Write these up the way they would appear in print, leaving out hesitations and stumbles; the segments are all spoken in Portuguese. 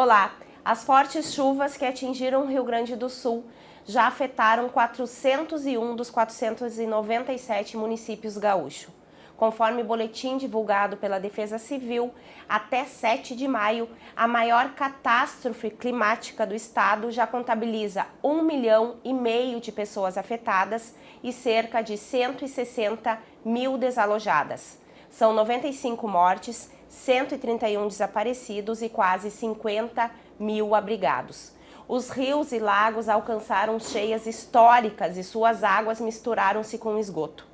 Olá, as fortes chuvas que atingiram o Rio Grande do Sul já afetaram 401 dos 497 municípios gaúchos. Conforme boletim divulgado pela Defesa Civil, até 7 de maio, a maior catástrofe climática do estado já contabiliza 1,5 milhão de pessoas afetadas e cerca de 160 mil desalojadas. São 95 mortes, 131 desaparecidos e quase 50 mil abrigados. Os rios e lagos alcançaram cheias históricas e suas águas misturaram-se com o esgoto.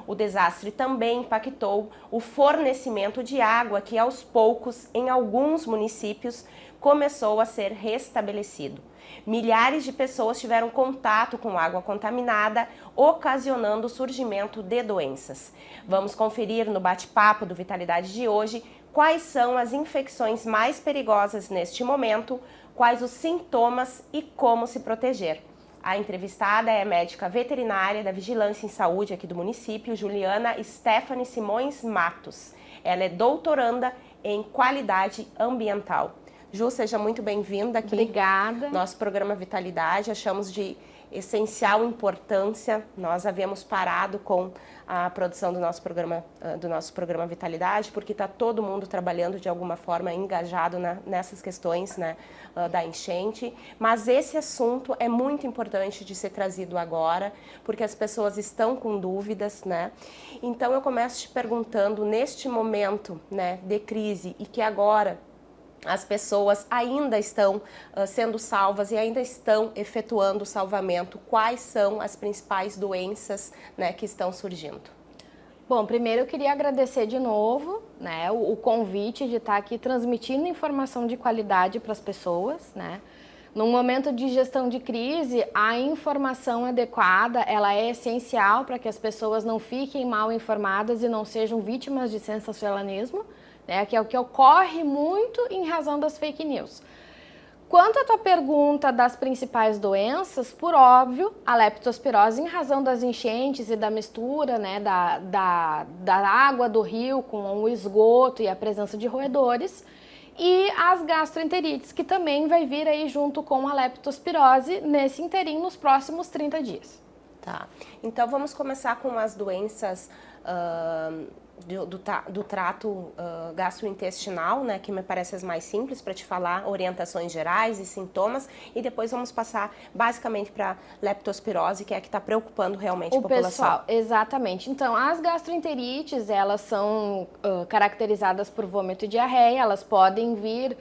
O desastre também impactou o fornecimento de água que, aos poucos, em alguns municípios, começou a ser restabelecido. Milhares de pessoas tiveram contato com água contaminada, ocasionando o surgimento de doenças. Vamos conferir no bate-papo do Vitalidade de hoje quais são as infecções mais perigosas neste momento, quais os sintomas e como se proteger. A entrevistada é a médica veterinária da Vigilância em Saúde aqui do município, Juliana Stephanie Simões Matos. Ela é doutoranda em qualidade ambiental. Ju, seja muito bem-vinda aqui. Obrigada. Nosso programa Vitalidade, achamos de essencial importância. Nós havíamos parado com a produção do nosso programa Vitalidade, porque está todo mundo trabalhando de alguma forma engajado nessas questões, né, da enchente. Mas esse assunto é muito importante de ser trazido agora, porque as pessoas estão com dúvidas, né? Então eu começo te perguntando, neste momento, né, de crise e que agora as pessoas ainda estão sendo salvas e ainda estão efetuando o salvamento, quais são as principais doenças, né, que estão surgindo? Bom, primeiro eu queria agradecer de novo, né, o convite de estar aqui transmitindo informação de qualidade para as pessoas, né? Num momento de gestão de crise, a informação adequada, ela é essencial para que as pessoas não fiquem mal informadas e não sejam vítimas de sensacionalismo, né, que é o que ocorre muito em razão das fake news. Quanto à tua pergunta das principais doenças, por óbvio, a leptospirose em razão das enchentes e da mistura, né, da água do rio com o esgoto e a presença de roedores, e as gastroenterites, que também vai vir aí junto com a leptospirose nesse inteirinho nos próximos 30 dias. Tá, então vamos começar com as doenças do trato gastrointestinal, né, que me parece as mais simples para te falar, orientações gerais e sintomas, e depois vamos passar basicamente para leptospirose, que é a que está preocupando realmente a população. Pessoal, exatamente. Então, as gastroenterites, elas são caracterizadas por vômito e diarreia, elas podem vir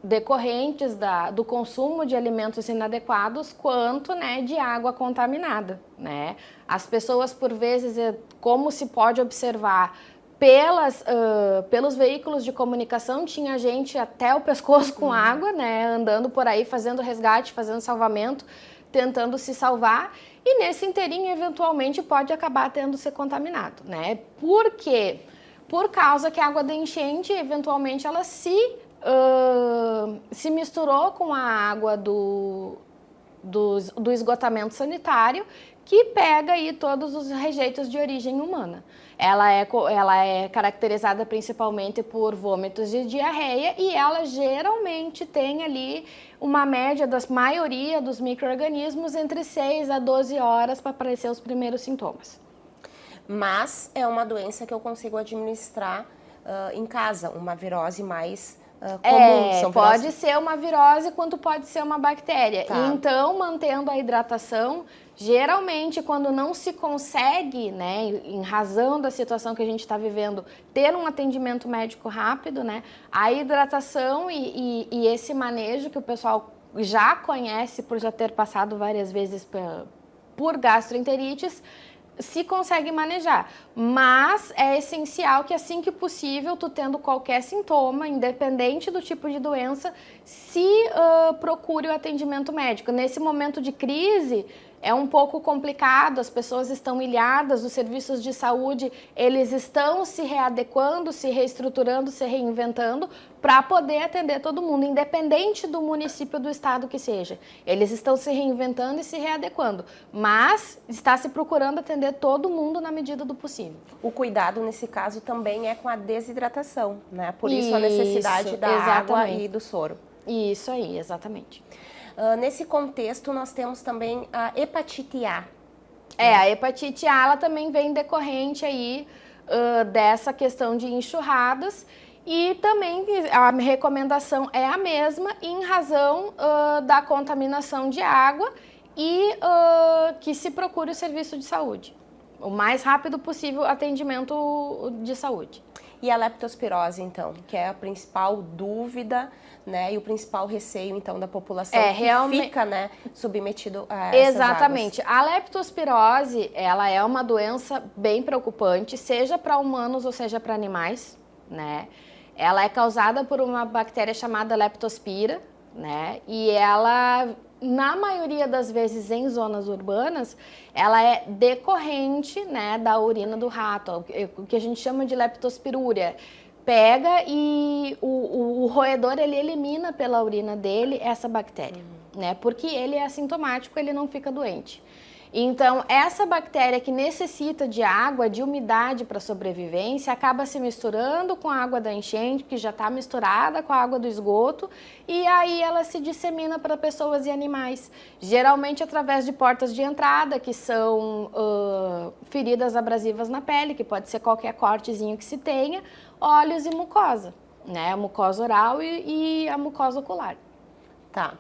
decorrentes do consumo de alimentos inadequados quanto, né, de água contaminada, né? As pessoas, por vezes, como se pode observar, pelos veículos de comunicação, tinha gente até o pescoço com água, né, andando por aí, fazendo resgate, fazendo salvamento, tentando se salvar, e nesse inteirinho, eventualmente, pode acabar tendo se contaminado, né? Por quê? Por causa que a água da enchente, eventualmente, ela se misturou com a água do esgotamento sanitário, que pega aí todos os rejeitos de origem humana. Ela é caracterizada principalmente por vômitos e diarreia, e ela geralmente tem ali uma média da maioria dos micro-organismos entre 6 a 12 horas para aparecer os primeiros sintomas. Mas é uma doença que eu consigo administrar em casa, uma virose mais comum. Pode ser uma virose quanto pode ser uma bactéria. Tá. Então, mantendo a hidratação, geralmente quando não se consegue, né, em razão da situação que a gente está vivendo, ter um atendimento médico rápido, né, a hidratação e esse manejo que o pessoal já conhece por já ter passado várias vezes por gastroenterites, se consegue manejar, mas é essencial que assim que possível, tu tendo qualquer sintoma, independente do tipo de doença, se procure o atendimento médico. Nesse momento de crise, é um pouco complicado, as pessoas estão ilhadas, os serviços de saúde, eles estão se readequando, se reestruturando, se reinventando, para poder atender todo mundo, independente do município, do estado que seja. Eles estão se reinventando e se readequando, mas está se procurando atender todo mundo na medida do possível. O cuidado, nesse caso, também é com a desidratação, né? Por isso a necessidade da água e do soro. Isso aí, exatamente. Nesse contexto, nós temos também a hepatite A. A hepatite A, ela também vem decorrente aí dessa questão de enxurradas, e também a recomendação é a mesma em razão da contaminação de água e que se procure o serviço de saúde. O mais rápido possível atendimento de saúde. E a leptospirose, então, que é a principal dúvida, né, e o principal receio, então, da população que fica, né, submetido a essas Exatamente. águas. A leptospirose, ela é uma doença bem preocupante, seja para humanos ou seja para animais, né? Ela é causada por uma bactéria chamada Leptospira, né? E ela, na maioria das vezes em zonas urbanas, ela é decorrente, né, da urina do rato, o que a gente chama de leptospirúria. Pega e o roedor, ele elimina pela urina dele essa bactéria, né? Porque ele é assintomático, ele não fica doente. Então, essa bactéria que necessita de água, de umidade para sobrevivência, acaba se misturando com a água da enchente, que já está misturada com a água do esgoto, e aí ela se dissemina para pessoas e animais. Geralmente através de portas de entrada, que são feridas abrasivas na pele, que pode ser qualquer cortezinho que se tenha, olhos e mucosa, né? A mucosa oral e a mucosa ocular. Tá.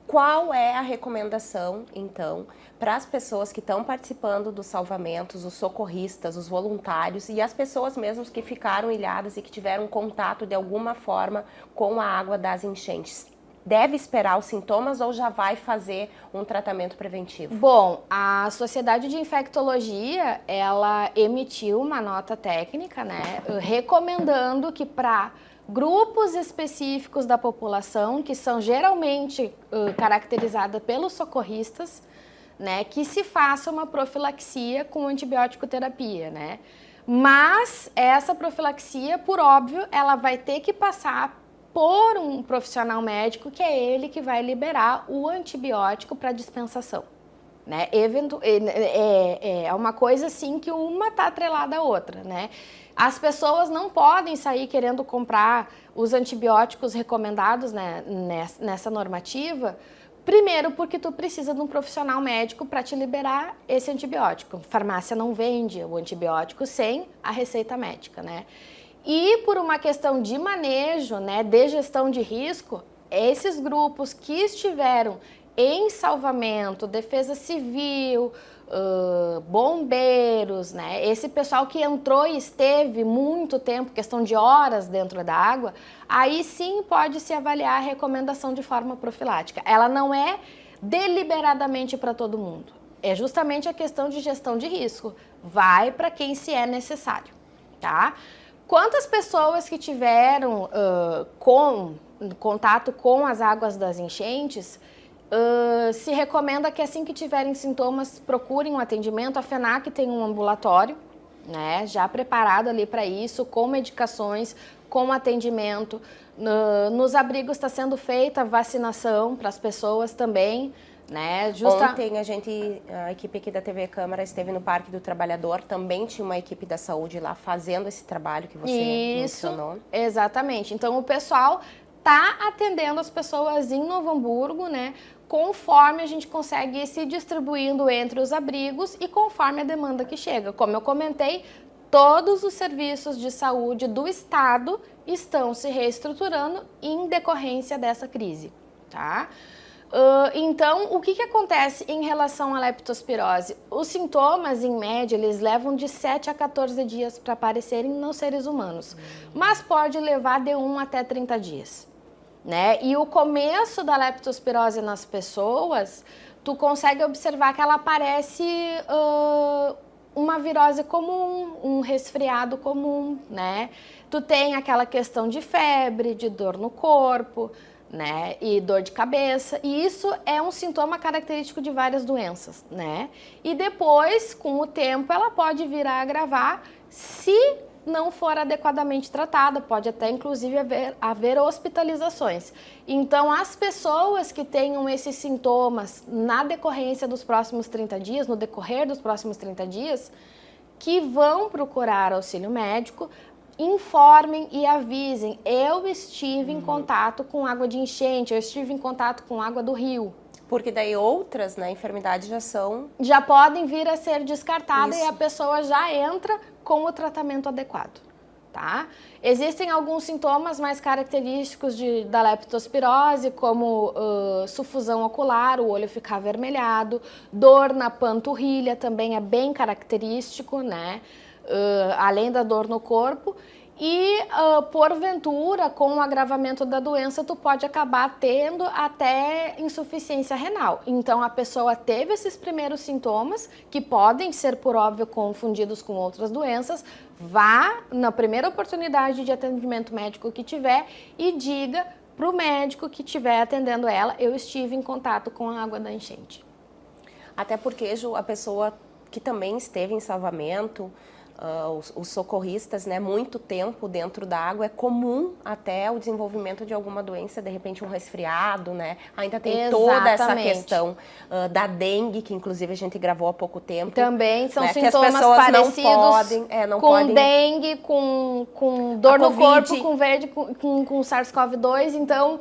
Qual é a recomendação, então, para as pessoas que estão participando dos salvamentos, os socorristas, os voluntários e as pessoas mesmas que ficaram ilhadas e que tiveram contato de alguma forma com a água das enchentes? Deve esperar os sintomas ou já vai fazer um tratamento preventivo? Bom, a Sociedade de Infectologia, ela emitiu uma nota técnica, né, recomendando que para grupos específicos da população, que são geralmente caracterizadas pelos socorristas, né, que se faça uma profilaxia com antibiótico terapia, né? Mas essa profilaxia, por óbvio, ela vai ter que passar por um profissional médico, que é ele que vai liberar o antibiótico para dispensação, né? É uma coisa assim que uma está atrelada à outra, né? As pessoas não podem sair querendo comprar os antibióticos recomendados, né, nessa normativa. Primeiro, porque tu precisa de um profissional médico para te liberar esse antibiótico. A farmácia não vende o antibiótico sem a receita médica, né? E por uma questão de manejo, né, de gestão de risco, esses grupos que estiveram em salvamento, defesa civil, bombeiros, né? Esse pessoal que entrou e esteve muito tempo, questão de horas dentro da água, aí sim pode se avaliar a recomendação de forma profilática. Ela não é deliberadamente para todo mundo. É justamente a questão de gestão de risco. Vai para quem se é necessário, tá? Quantas pessoas que tiveram contato com as águas das enchentes, se recomenda que assim que tiverem sintomas procurem um atendimento. A FENAC tem um ambulatório, né, já preparado ali para isso, com medicações, com atendimento. Nos abrigos está sendo feita a vacinação para as pessoas também, né? Ontem a equipe aqui da TV Câmara esteve no Parque do Trabalhador, também tinha uma equipe da saúde lá fazendo esse trabalho que você mencionou. Exatamente. Então o pessoal está atendendo as pessoas em Novo Hamburgo, né? Conforme a gente consegue ir se distribuindo entre os abrigos e conforme a demanda que chega. Como eu comentei, todos os serviços de saúde do estado estão se reestruturando em decorrência dessa crise, tá? Então, o que acontece em relação à leptospirose? Os sintomas, em média, eles levam de 7 a 14 dias para aparecerem nos seres humanos, mas pode levar de 1 até 30 dias. Né? E o começo da leptospirose nas pessoas, tu consegue observar que ela parece uma virose comum, um resfriado comum, né? Tu tem aquela questão de febre, de dor no corpo, né? E dor de cabeça, e isso é um sintoma característico de várias doenças, né? E depois, com o tempo, ela pode vir a agravar se não for adequadamente tratada, pode até inclusive haver hospitalizações. Então, as pessoas que tenham esses sintomas na decorrência dos próximos 30 dias, no decorrer dos próximos 30 dias, que vão procurar auxílio médico, informem e avisem. Eu estive em contato com água de enchente, eu estive em contato com água do rio. Porque daí outras, né, enfermidades já podem vir a ser descartadas. Isso. E a pessoa já entra com o tratamento adequado, tá? Existem alguns sintomas mais característicos da leptospirose, como sufusão ocular, o olho ficar avermelhado, dor na panturrilha também é bem característico, né? Além da dor no corpo. E, porventura, com o agravamento da doença, tu pode acabar tendo até insuficiência renal. Então, a pessoa teve esses primeiros sintomas, que podem ser, por óbvio, confundidos com outras doenças, vá na primeira oportunidade de atendimento médico que tiver e diga para o médico que estiver atendendo ela, eu estive em contato com a água da enchente. Até porque, Ju, a pessoa que também esteve em salvamento, os socorristas, né, muito tempo dentro da água, é comum até o desenvolvimento de alguma doença, de repente um resfriado, né? Ainda tem toda essa questão da dengue, que inclusive a gente gravou há pouco tempo. Também são, né, sintomas que as parecidos não com podem... dengue, com dor no corpo, com verde, com SARS-CoV-2, então...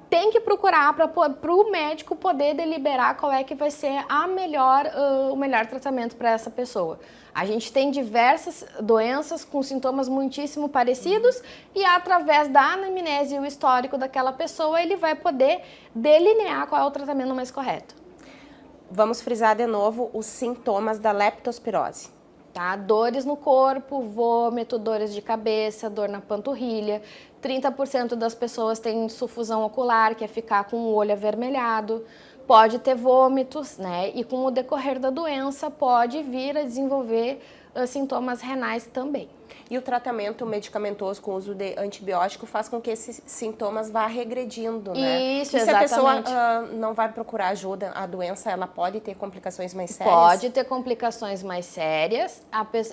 Tem que procurar para o médico poder deliberar qual é que vai ser o melhor tratamento para essa pessoa. A gente tem diversas doenças com sintomas muitíssimo parecidos e através da anamnese e o histórico daquela pessoa, ele vai poder delinear qual é o tratamento mais correto. Vamos frisar de novo os sintomas da leptospirose. Tá? Dores no corpo, vômito, dores de cabeça, dor na panturrilha. 30% das pessoas têm sufusão ocular, que é ficar com o olho avermelhado. Pode ter vômitos, né? E com o decorrer da doença pode vir a desenvolver sintomas renais também. E o tratamento medicamentoso com o uso de antibiótico faz com que esses sintomas vá regredindo, né? Isso, e se exatamente. a pessoa não vai procurar ajuda, a doença ela pode ter complicações mais sérias? Pode ter complicações mais sérias.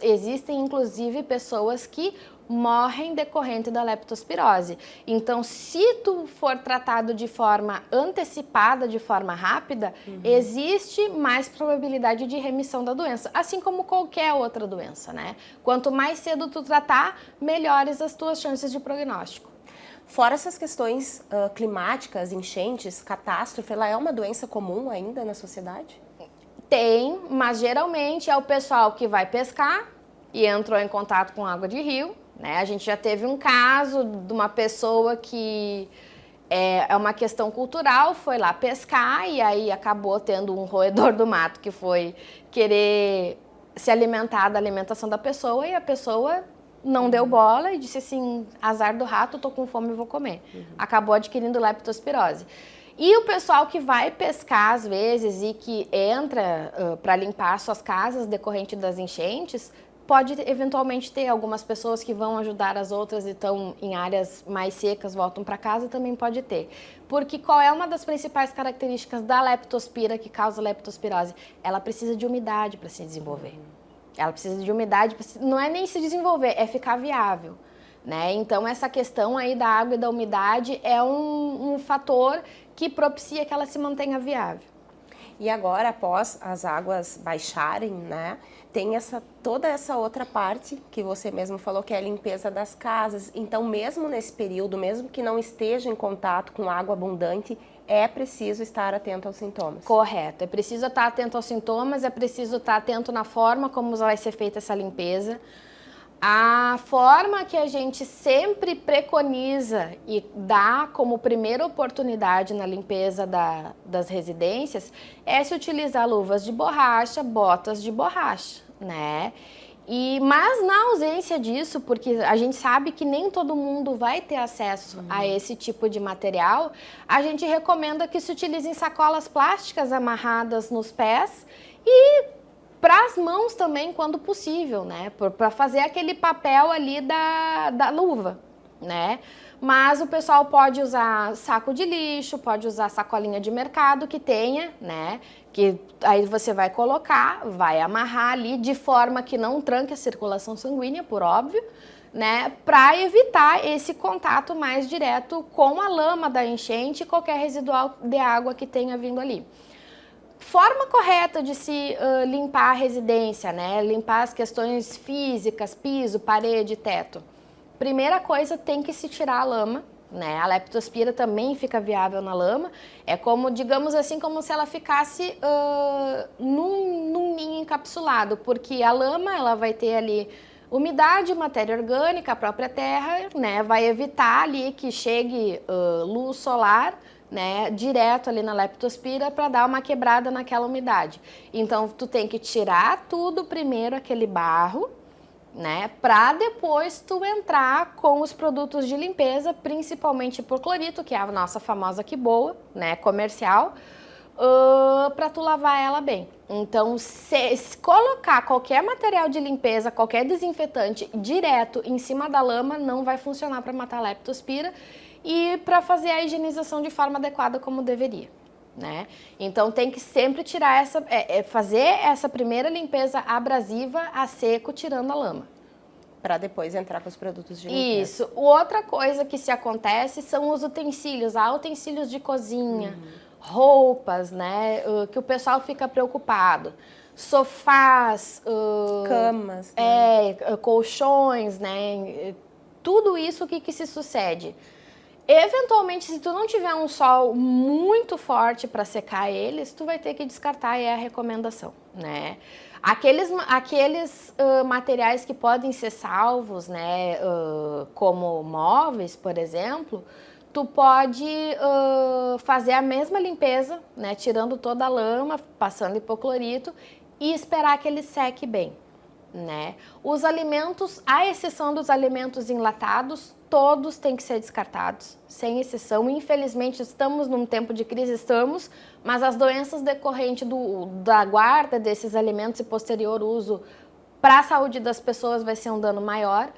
Existem, inclusive, pessoas que morrem decorrente da leptospirose. Então, se tu for tratado de forma antecipada, de forma rápida, existe mais probabilidade de remissão da doença, assim como qualquer outra doença, né? Quanto mais cedo tu tratar, melhores as tuas chances de prognóstico. Fora essas questões climáticas, enchentes, catástrofe, ela é uma doença comum ainda na sociedade? Tem, mas geralmente é o pessoal que vai pescar e entrou em contato com água de rio, né? A gente já teve um caso de uma pessoa que é uma questão cultural, foi lá pescar e aí acabou tendo um roedor do mato que foi querer se alimentar da alimentação da pessoa e a pessoa não deu bola e disse assim, azar do rato, tô com fome e vou comer. Acabou adquirindo leptospirose. E o pessoal que vai pescar às vezes e que entra para limpar suas casas decorrente das enchentes, pode eventualmente ter algumas pessoas que vão ajudar as outras e estão em áreas mais secas, voltam para casa, também pode ter. Porque qual é uma das principais características da leptospira que causa leptospirose? Ela precisa de umidade para se desenvolver. Ela precisa de umidade, não é nem se desenvolver, é ficar viável, né? Então essa questão aí da água e da umidade é um fator que propicia que ela se mantenha viável. E agora, após as águas baixarem, né, tem toda essa outra parte que você mesmo falou, que é a limpeza das casas. Então, mesmo nesse período, mesmo que não esteja em contato com água abundante, é preciso estar atento aos sintomas. Correto, é preciso estar atento aos sintomas, é preciso estar atento na forma como vai ser feita essa limpeza. A forma que a gente sempre preconiza e dá como primeira oportunidade na limpeza das residências é se utilizar luvas de borracha, botas de borracha, né? Mas na ausência disso, porque a gente sabe que nem todo mundo vai ter acesso a esse tipo de material, a gente recomenda que se utilizem sacolas plásticas amarradas nos pés e para as mãos também, quando possível, né? Para fazer aquele papel ali da luva, né? Mas o pessoal pode usar saco de lixo, pode usar sacolinha de mercado que tenha, né? Que aí você vai colocar, vai amarrar ali de forma que não tranque a circulação sanguínea, por óbvio, né? Para evitar esse contato mais direto com a lama da enchente e qualquer residual de água que tenha vindo ali. Forma correta de se limpar a residência, né? Limpar as questões físicas, piso, parede, teto. Primeira coisa, tem que se tirar a lama, né? A leptospira também fica viável na lama. É como, digamos assim, como se ela ficasse num ninho encapsulado, porque a lama, ela vai ter ali umidade, matéria orgânica, a própria terra, né? Vai evitar ali que chegue luz solar, né, direto ali na leptospira para dar uma quebrada naquela umidade. Então, tu tem que tirar tudo primeiro, aquele barro, né, para depois tu entrar com os produtos de limpeza, principalmente hipoclorito, que é a nossa famosa que boa, né, comercial, para tu lavar ela bem. Então, se colocar qualquer material de limpeza, qualquer desinfetante direto em cima da lama, não vai funcionar para matar a leptospira e para fazer a higienização de forma adequada como deveria, né? Então tem que sempre tirar fazer essa primeira limpeza abrasiva a seco, tirando a lama. Para depois entrar com os produtos de limpeza. Isso. Outra coisa que se acontece são os utensílios, utensílios de cozinha, roupas, né? Que o pessoal fica preocupado. Sofás, camas, né? colchões, né? Tudo isso, o que se sucede? Eventualmente, se tu não tiver um sol muito forte para secar eles, tu vai ter que descartar, e é a recomendação, né? Aqueles materiais que podem ser salvos, né, como móveis, por exemplo, tu pode fazer a mesma limpeza, né, tirando toda a lama, passando hipoclorito e esperar que ele seque bem, né? Os alimentos, à exceção dos alimentos enlatados, todos têm que ser descartados, sem exceção. Infelizmente, estamos num tempo de crise, mas as doenças decorrentes da guarda desses alimentos e posterior uso para a saúde das pessoas vai ser um dano maior.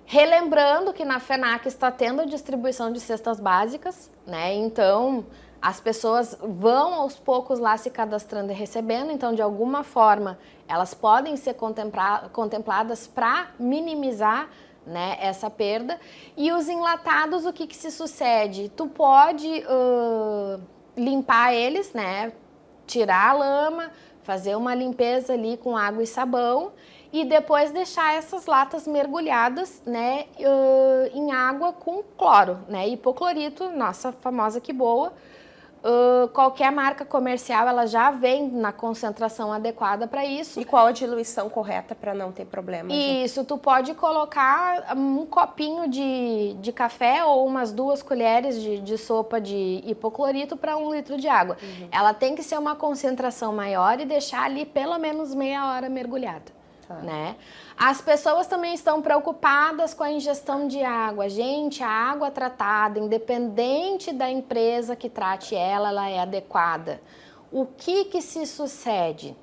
Relembrando que na FENAC está tendo a distribuição de cestas básicas, né? Então, as pessoas vão aos poucos lá se cadastrando e recebendo, então de alguma forma elas podem ser contempladas para minimizar, né, essa perda. E os enlatados, o que se sucede? Tu pode limpar eles, né, tirar a lama, fazer uma limpeza ali com água e sabão e depois deixar essas latas mergulhadas, né, em água com cloro, né, hipoclorito, nossa famosa que boa. Qualquer marca comercial, ela já vem na concentração adequada para isso. E qual a diluição correta para não ter problema? Isso, tu pode colocar um copinho de café ou umas 2 colheres de sopa de hipoclorito para 1 litro de água. Ela tem que ser uma concentração maior e deixar ali pelo menos meia hora mergulhada. Né? As pessoas também estão preocupadas com a ingestão de água. Gente, a água tratada, independente da empresa que trate ela é adequada. O que se sucede?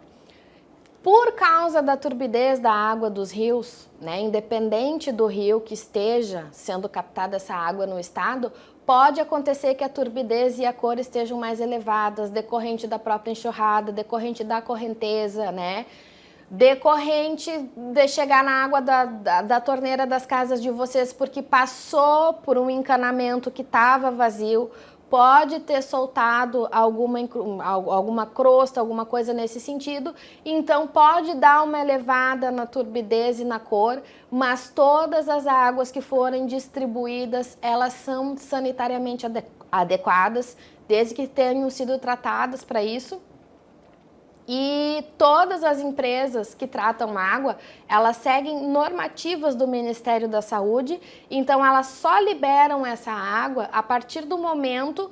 Por causa da turbidez da água dos rios, né, independente do rio que esteja sendo captada essa água no estado, pode acontecer que a turbidez e a cor estejam mais elevadas, decorrente da própria enxurrada, decorrente da correnteza, né? Decorrente de chegar na água da torneira das casas de vocês porque passou por um encanamento que estava vazio, pode ter soltado alguma crosta, alguma coisa nesse sentido, então pode dar uma elevada na turbidez e na cor, mas todas as águas que forem distribuídas, elas são sanitariamente adequadas, desde que tenham sido tratadas para isso. E todas as empresas que tratam água, elas seguem normativas do Ministério da Saúde, então elas só liberam essa água a partir do momento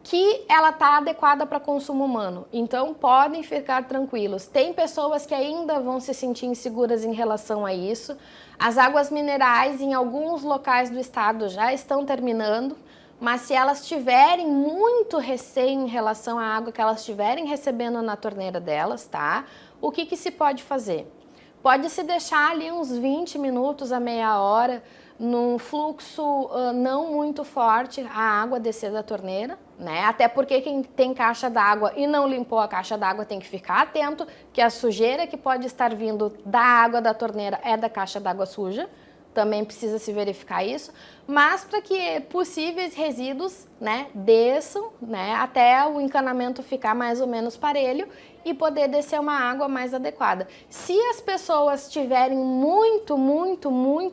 que ela está adequada para consumo humano. Então podem ficar tranquilos. Tem pessoas que ainda vão se sentir inseguras em relação a isso. As águas minerais em alguns locais do estado já estão terminando. Mas se elas tiverem muito receio em relação à água que elas estiverem recebendo na torneira delas, tá? O que se pode fazer? pode-se deixar ali uns 20 minutos a meia hora, num fluxo não muito forte, a água descer da torneira, né? Até porque quem tem caixa d'água e não limpou a caixa d'água tem que ficar atento que a sujeira que pode estar vindo da água da torneira é da caixa d'água suja. Também precisa se verificar isso, mas para que possíveis resíduos, né, desçam, né, até o encanamento ficar mais ou menos parelho e poder descer uma água mais adequada. Se as pessoas tiverem muito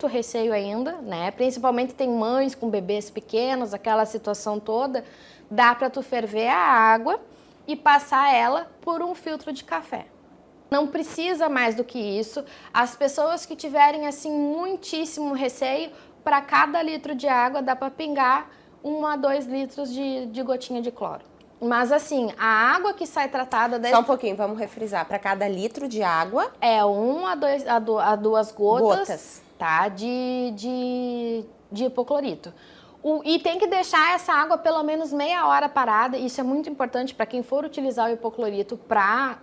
receio ainda, né, principalmente tem mães com bebês pequenos, aquela situação toda, dá para tu ferver a água e passar ela por um filtro de café. Não precisa mais do que isso. As pessoas que tiverem assim muitíssimo receio, para cada litro de água dá para pingar 1 a 2 litros de gotinha de cloro. Mas assim, a água que sai tratada... Só um pouquinho, vamos refrisar. Para cada litro de água... É 1 a 2 gotas. Tá? De hipoclorito. E tem que deixar essa água pelo menos meia hora parada. Isso é muito importante para quem for utilizar o hipoclorito para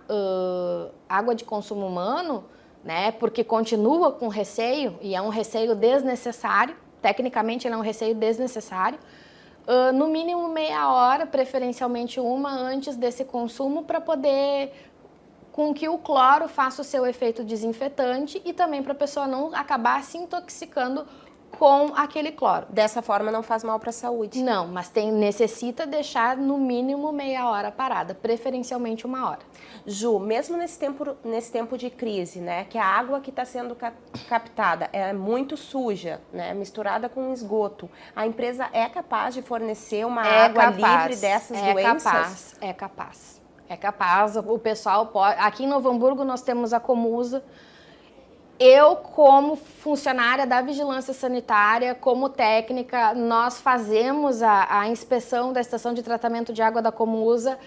água de consumo humano, né? Porque continua com receio e é um receio desnecessário. Tecnicamente, ele é um receio desnecessário. No mínimo meia hora, preferencialmente 1 antes desse consumo, para poder com que o cloro faça o seu efeito desinfetante e também para a pessoa não acabar se intoxicando com aquele cloro. Dessa forma não faz mal para a saúde. Não, mas necessita deixar no mínimo meia hora parada, preferencialmente 1 hora. Ju, mesmo nesse tempo de crise, né, que a água que está sendo captada é muito suja, né, misturada com esgoto, a empresa é capaz de fornecer uma água livre dessas doenças? É capaz. O pessoal pode... Aqui em Novo Hamburgo nós temos a Comusa. Eu, como funcionária da vigilância sanitária, como técnica, nós fazemos a inspeção da estação de tratamento de água da Comusa.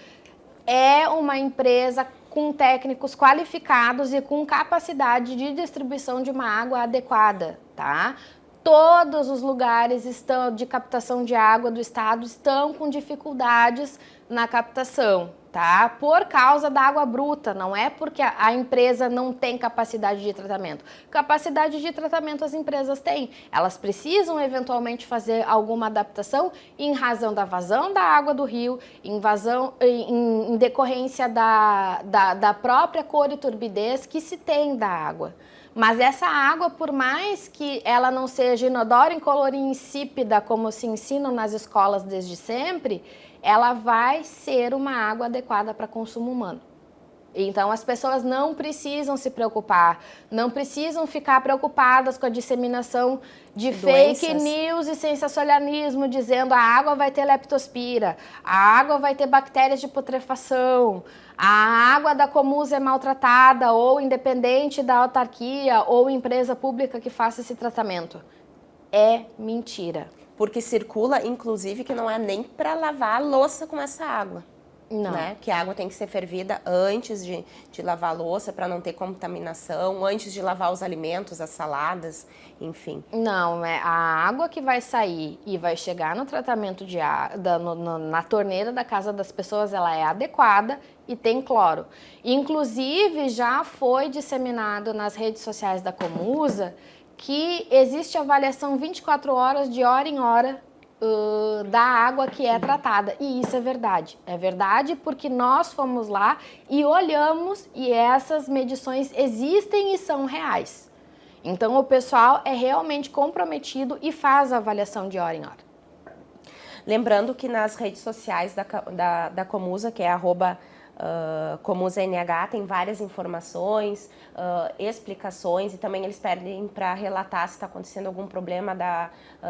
É uma empresa com técnicos qualificados e com capacidade de distribuição de uma água adequada, tá? Todos os lugares de captação de água do estado estão com dificuldades na captação, tá? Por causa da água bruta, não é porque a empresa não tem capacidade de tratamento. Capacidade de tratamento as empresas têm. Elas precisam eventualmente fazer alguma adaptação em razão da vazão da água do rio, em decorrência da própria cor e turbidez que se tem da água. Mas essa água, por mais que ela não seja inodora, incolor e insípida, como se ensinam nas escolas desde sempre, ela vai ser uma água adequada para consumo humano. Então, as pessoas não precisam se preocupar, não precisam ficar preocupadas com a disseminação de doenças, fake news e sensacionalismo, dizendo a água vai ter leptospira, a água vai ter bactérias de putrefação, a água da Comusa é maltratada ou independente da autarquia ou empresa pública que faça esse tratamento. É mentira. Porque circula, inclusive, que não é nem para lavar a louça com essa água. Não. Né? Que a água tem que ser fervida antes de lavar a louça para não ter contaminação, antes de lavar os alimentos, as saladas, enfim. Não, a água que vai sair e vai chegar no tratamento de na torneira da casa das pessoas, ela é adequada e tem cloro. Inclusive, já foi disseminado nas redes sociais da Comusa que existe avaliação 24 horas, de hora em hora, da água que é tratada. E isso é verdade. É verdade porque nós fomos lá e olhamos e essas medições existem e são reais. Então o pessoal é realmente comprometido e faz a avaliação de hora em hora. Lembrando que nas redes sociais da Comusa, que é @ComusaNH, tem várias informações, explicações, e também eles pedem para relatar se está acontecendo algum problema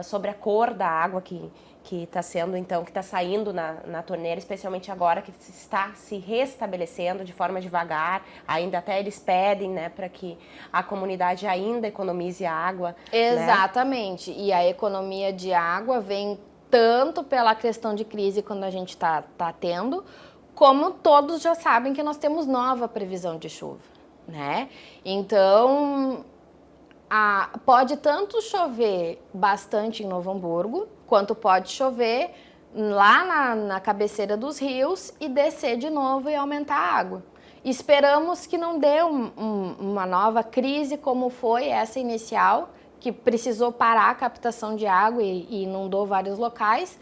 sobre a cor da água que está sendo, então, que está saindo na torneira, especialmente agora que está se restabelecendo de forma devagar. Ainda até eles pedem, né, para que a comunidade ainda economize a água. Exatamente. Né? E a economia de água vem tanto pela questão de crise quando a gente está tendo, como todos já sabem que nós temos nova previsão de chuva, né? Então, pode tanto chover bastante em Novo Hamburgo, quanto pode chover lá na cabeceira dos rios e descer de novo e aumentar a água. Esperamos que não dê uma nova crise como foi essa inicial, que precisou parar a captação de água e inundou vários locais,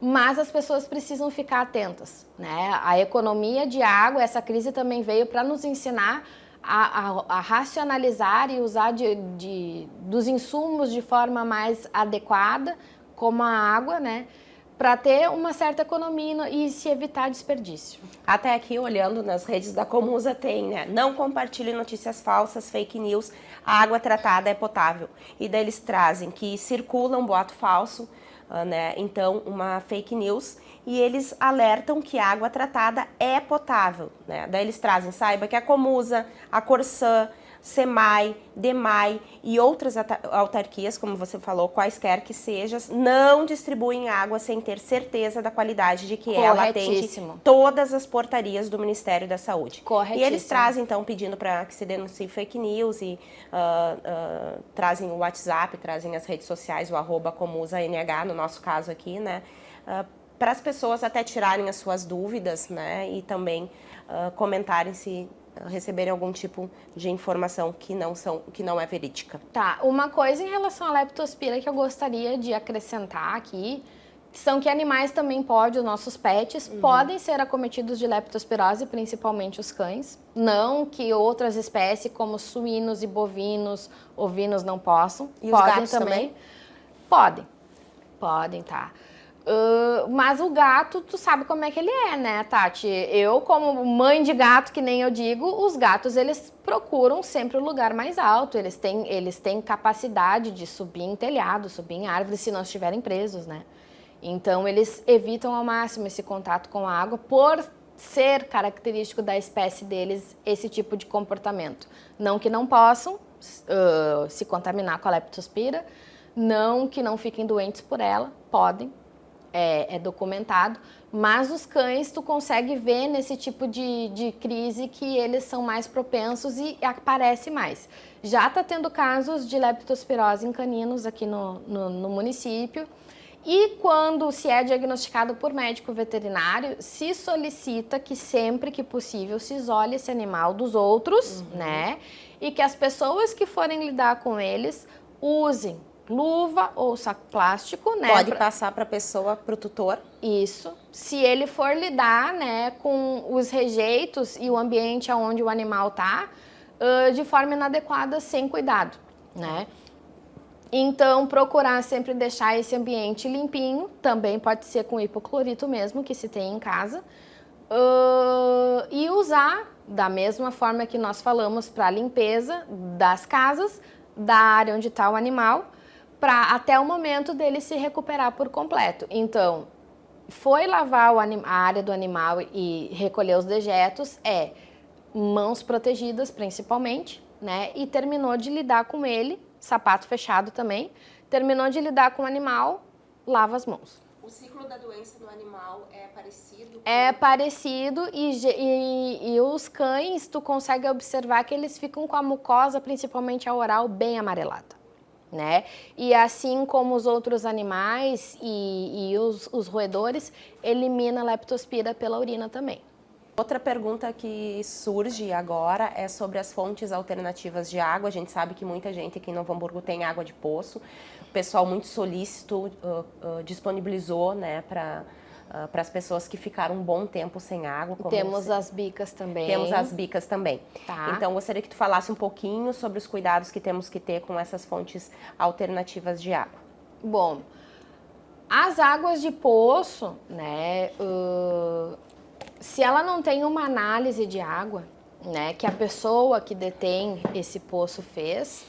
mas as pessoas precisam ficar atentas, né? A economia de água, essa crise também veio para nos ensinar a racionalizar e usar dos insumos de forma mais adequada, como a água, né? Para ter uma certa economia e se evitar desperdício. Até aqui, olhando nas redes da Comusa, tem, né? Não compartilhe notícias falsas, fake news, a água tratada é potável. E daí eles trazem que circula um boato falso, né? Então, uma fake news, e eles alertam que a água tratada é potável, né? Daí eles trazem, saiba que a Comusa, a Corsã, SEMAI, DEMAI e outras autarquias, como você falou, quaisquer que sejam, não distribuem água sem ter certeza da qualidade de que ela atende todas as portarias do Ministério da Saúde. E eles trazem, então, pedindo para que se denuncie fake news e trazem o WhatsApp, trazem as redes sociais, o @ComusaNH, no nosso caso aqui, né? Para as pessoas até tirarem as suas dúvidas, né? E também comentarem se receberem algum tipo de informação que não é verídica. Tá, uma coisa em relação à leptospira que eu gostaria de acrescentar aqui, são que animais também podem, os nossos pets, podem ser acometidos de leptospirose, principalmente os cães. Não que outras espécies, como suínos e bovinos, ovinos, não possam. E os gatos também? Podem, tá. Mas o gato, tu sabe como é que ele é, né, Tati? Eu, como mãe de gato, que nem eu digo, os gatos, eles procuram sempre o lugar mais alto. Eles têm capacidade de subir em telhado, subir em árvore, se não estiverem presos, né? Então, eles evitam ao máximo esse contato com a água por ser característico da espécie deles esse tipo de comportamento. Não que não possam se contaminar com a leptospira, não que não fiquem doentes por ela, podem. É documentado, mas os cães tu consegue ver nesse tipo de crise que eles são mais propensos e aparece mais. Já está tendo casos de leptospirose em caninos aqui no município, e quando se é diagnosticado por médico veterinário, se solicita que sempre que possível se isole esse animal dos outros, né? E que as pessoas que forem lidar com eles usem luva ou saco plástico, né? Pode passar para a pessoa, para o tutor. Isso. Se ele for lidar, né, com os rejeitos e o ambiente onde o animal tá, de forma inadequada, sem cuidado, né? Então, procurar sempre deixar esse ambiente limpinho, também pode ser com hipoclorito mesmo, que se tem em casa, e usar da mesma forma que nós falamos para a limpeza das casas, da área onde está o animal, para até o momento dele se recuperar por completo. Então, foi lavar a área do animal e recolher os dejetos, mãos protegidas principalmente, né? E terminou de lidar com ele, sapato fechado também, terminou de lidar com o animal, lava as mãos. O ciclo da doença no animal é parecido? É parecido e os cães, tu consegue observar que eles ficam com a mucosa, principalmente a oral, bem amarelada. Né? E assim como os outros animais e os roedores, elimina a leptospira pela urina também. Outra pergunta que surge agora é sobre as fontes alternativas de água. A gente sabe que muita gente aqui em Novo Hamburgo tem água de poço. O pessoal muito solícito disponibilizou, né, para as pessoas que ficaram um bom tempo sem água. Temos as bicas também. Temos as bicas também. Tá. Então, gostaria que tu falasse um pouquinho sobre os cuidados que temos que ter com essas fontes alternativas de água. Bom, as águas de poço, né, se ela não tem uma análise de água, né, que a pessoa que detém esse poço fez,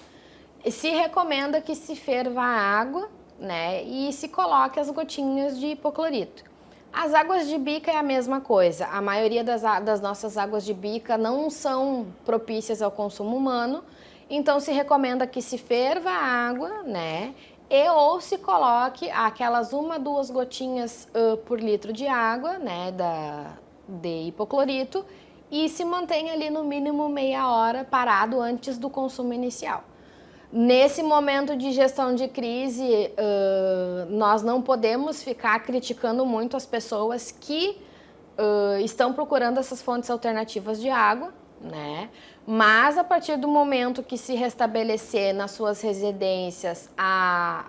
se recomenda que se ferva a água, né, e se coloque as gotinhas de hipoclorito. As águas de bica é a mesma coisa. A maioria das nossas águas de bica não são propícias ao consumo humano, então se recomenda que se ferva a água, né? Ou se coloque aquelas 1 a 2 gotinhas por litro de água, né? De hipoclorito, e se mantenha ali no mínimo meia hora parado antes do consumo inicial. Nesse momento de gestão de crise, nós não podemos ficar criticando muito as pessoas que estão procurando essas fontes alternativas de água, né? Mas a partir do momento que se restabelecer nas suas residências a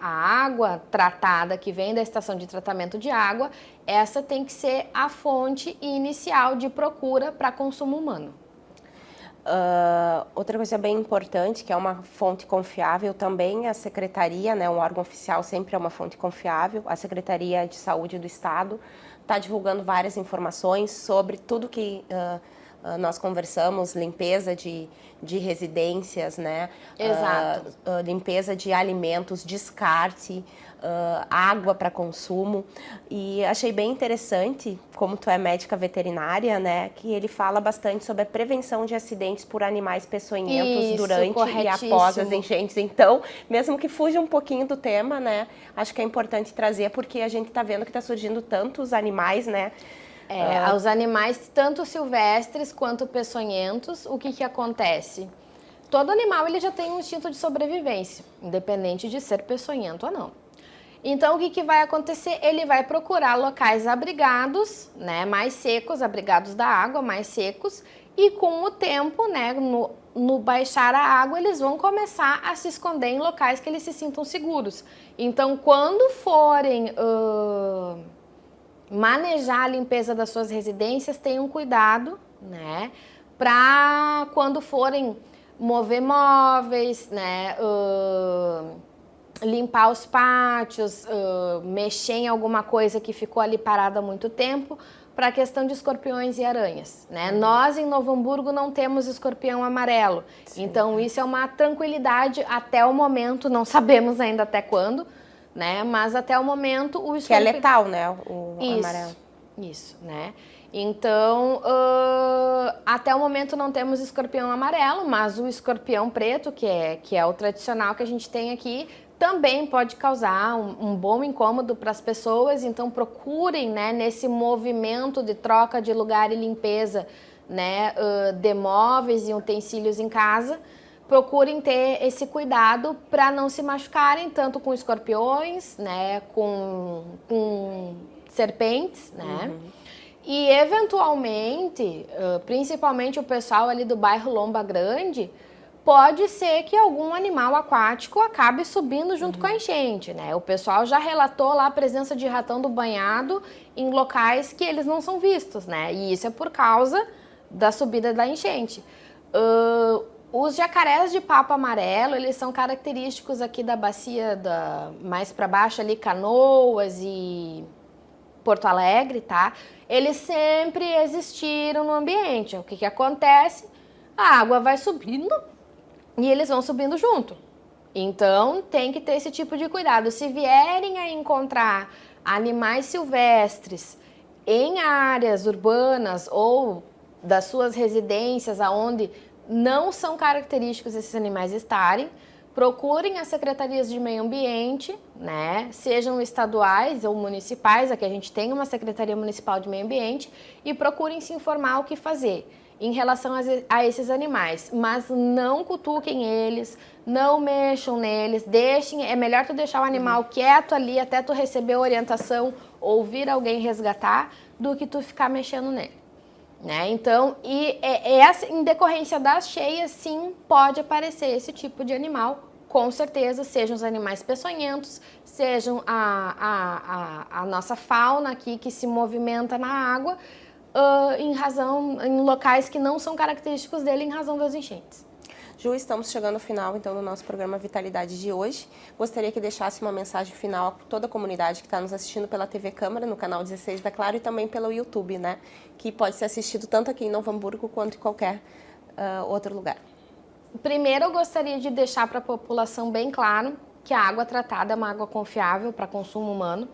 água tratada que vem da estação de tratamento de água, essa tem que ser a fonte inicial de procura para consumo humano. Outra coisa bem importante, que é uma fonte confiável também, a Secretaria, né, um órgão oficial sempre é uma fonte confiável, a Secretaria de Saúde do Estado está divulgando várias informações sobre tudo que nós conversamos, limpeza de residências, né? Exato. Limpeza de alimentos, descarte, água para consumo. E achei bem interessante, como tu é médica veterinária, né? Que ele fala bastante sobre a prevenção de acidentes por animais peçonhentos Isso, durante e após as enchentes. Então, mesmo que fuja um pouquinho do tema, né? Acho que é importante trazer, porque a gente está vendo que está surgindo tantos animais, né? Os animais, tanto silvestres quanto peçonhentos, o que acontece? Todo animal ele já tem um instinto de sobrevivência, independente de ser peçonhento ou não. Então, o que vai acontecer? Ele vai procurar locais abrigados, né, mais secos, abrigados da água, mais secos, e com o tempo, né, no baixar a água, eles vão começar a se esconder em locais que eles se sintam seguros. Então, quando forem manejar a limpeza das suas residências, tenham cuidado, né, para quando forem mover móveis, né, limpar os pátios, mexer em alguma coisa que ficou ali parada há muito tempo, para a questão de escorpiões e aranhas, né? Nós em Novo Hamburgo não temos escorpião amarelo, então isso é uma tranquilidade até o momento, não sabemos ainda até quando, né? Mas até o momento o escorpião... Que é letal, né? O amarelo. Isso, né? Então, até o momento não temos escorpião amarelo, mas o escorpião preto, que é o tradicional que a gente tem aqui, também pode causar um bom incômodo para as pessoas. Então, procurem, né, nesse movimento de troca de lugar e limpeza, né, de móveis e utensílios em casa, procurem ter esse cuidado para não se machucarem tanto com escorpiões, né, com serpentes, né? E eventualmente, principalmente o pessoal ali do bairro Lomba Grande, pode ser que algum animal aquático acabe subindo junto com a enchente, né? O pessoal já relatou lá a presença de ratão do banhado em locais que eles não são vistos, né? E isso é por causa da subida da enchente. Os jacarés de papo amarelo, eles são característicos aqui da bacia mais para baixo ali, Canoas e Porto Alegre, tá? Eles sempre existiram no ambiente. O que acontece? A água vai subindo e eles vão subindo junto. Então, tem que ter esse tipo de cuidado. Se vierem a encontrar animais silvestres em áreas urbanas ou das suas residências, aonde não são característicos esses animais estarem, procurem as secretarias de meio ambiente, né? Sejam estaduais ou municipais, aqui a gente tem uma secretaria municipal de meio ambiente, e procurem se informar o que fazer em relação a esses animais, mas não cutuquem eles, não mexam neles, é melhor tu deixar o animal quieto ali até tu receber orientação ou vir alguém resgatar, do que tu ficar mexendo nele, né? Então, em decorrência das cheias, sim, pode aparecer esse tipo de animal, com certeza, sejam os animais peçonhentos, sejam a nossa fauna aqui que se movimenta na água, em locais que não são característicos dele em razão das enchentes. Ju, estamos chegando ao final, então, do nosso programa Vitalidade de hoje. Gostaria que deixasse uma mensagem final a toda a comunidade que está nos assistindo pela TV Câmara, no canal 16 da Claro, e também pelo YouTube, né? Que pode ser assistido tanto aqui em Novo Hamburgo quanto em qualquer outro lugar. Primeiro, eu gostaria de deixar para a população bem claro que a água tratada é uma água confiável para consumo humano.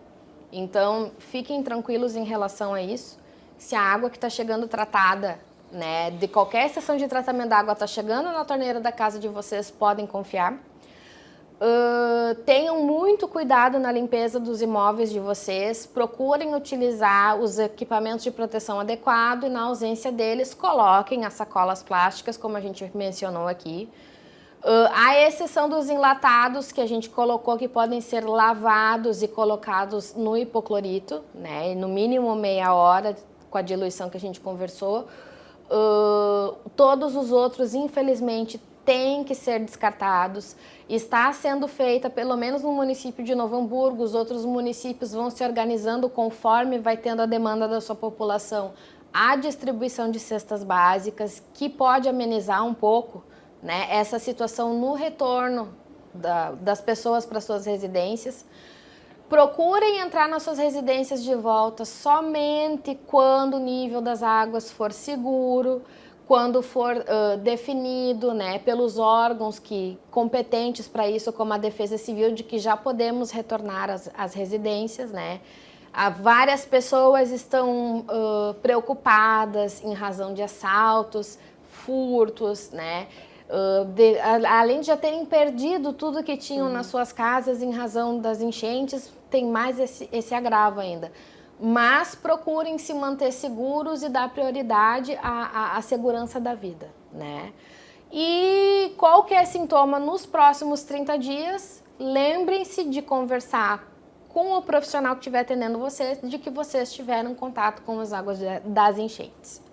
Então, fiquem tranquilos em relação a isso. Se a água que está chegando tratada, né, de qualquer estação de tratamento da água está chegando na torneira da casa de vocês, podem confiar. Tenham muito cuidado na limpeza dos imóveis de vocês, procurem utilizar os equipamentos de proteção adequado e, na ausência deles, coloquem as sacolas plásticas, como a gente mencionou aqui. À exceção dos enlatados que a gente colocou, que podem ser lavados e colocados no hipoclorito, né, no mínimo meia hora, com a diluição que a gente conversou. Todos os outros, infelizmente, têm que ser descartados. Está sendo feita, pelo menos no município de Novo Hamburgo, os outros municípios vão se organizando conforme vai tendo a demanda da sua população, a distribuição de cestas básicas, que pode amenizar um pouco, né, essa situação no retorno das pessoas para suas residências. Procurem entrar nas suas residências de volta somente quando o nível das águas for seguro, quando for definido, né, pelos órgãos competentes para isso, como a Defesa Civil, de que já podemos retornar às residências, né. Várias pessoas estão preocupadas em razão de assaltos, furtos, né, além de já terem perdido tudo que tinham nas suas casas em razão das enchentes, tem mais esse agravo ainda. Mas procurem se manter seguros e dar prioridade à segurança da vida, né? E qualquer sintoma nos próximos 30 dias, lembrem-se de conversar com o profissional que estiver atendendo vocês, de que vocês tiveram contato com as águas das enchentes.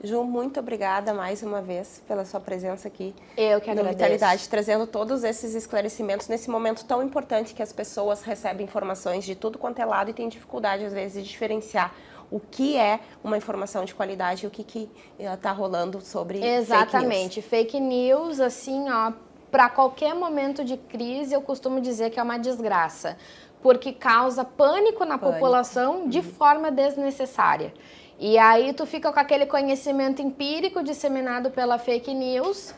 Ju, muito obrigada mais uma vez pela sua presença aqui. Eu que agradeço. No Vitalidade, trazendo todos esses esclarecimentos nesse momento tão importante que as pessoas recebem informações de tudo quanto é lado e têm dificuldade, às vezes, de diferenciar o que é uma informação de qualidade e o que está rolando sobre Exatamente. Fake news, assim, ó, para qualquer momento de crise, eu costumo dizer que é uma desgraça, porque causa pânico na população de forma desnecessária. E aí tu fica com aquele conhecimento empírico disseminado pela fake news,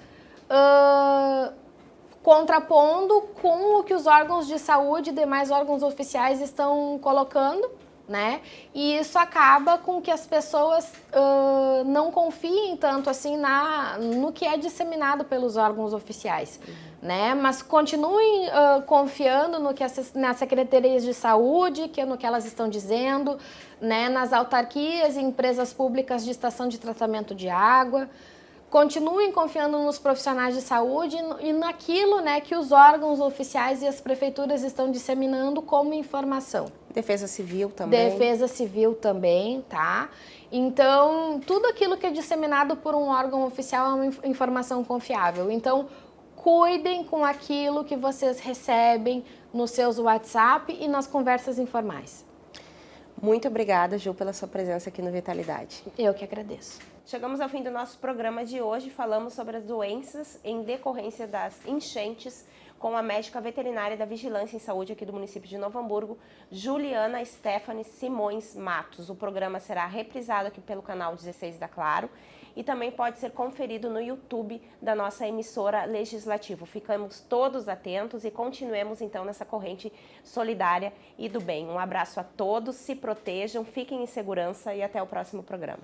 contrapondo com o que os órgãos de saúde e demais órgãos oficiais estão colocando, né? E isso acaba com que as pessoas não confiem tanto assim no que é disseminado pelos órgãos oficiais, né? Mas continuem confiando no que nas secretarias de saúde, no que elas estão dizendo, né? Nas autarquias e empresas públicas de estação de tratamento de água. Continuem confiando nos profissionais de saúde e naquilo, né, que os órgãos oficiais e as prefeituras estão disseminando como informação. Defesa Civil também. Defesa Civil também, tá? Então, tudo aquilo que é disseminado por um órgão oficial é uma informação confiável. Então, cuidem com aquilo que vocês recebem nos seus WhatsApp e nas conversas informais. Muito obrigada, Ju, pela sua presença aqui no Vitalidade. Eu que agradeço. Chegamos ao fim do nosso programa de hoje. Falamos sobre as doenças em decorrência das enchentes com a médica veterinária da Vigilância em Saúde aqui do município de Novo Hamburgo, Juliana Stephanie Simões Matos. O programa será reprisado aqui pelo canal 16 da Claro e também pode ser conferido no YouTube da nossa emissora Legislativo. Ficamos todos atentos e continuemos então nessa corrente solidária e do bem. Um abraço a todos, se protejam, fiquem em segurança e até o próximo programa.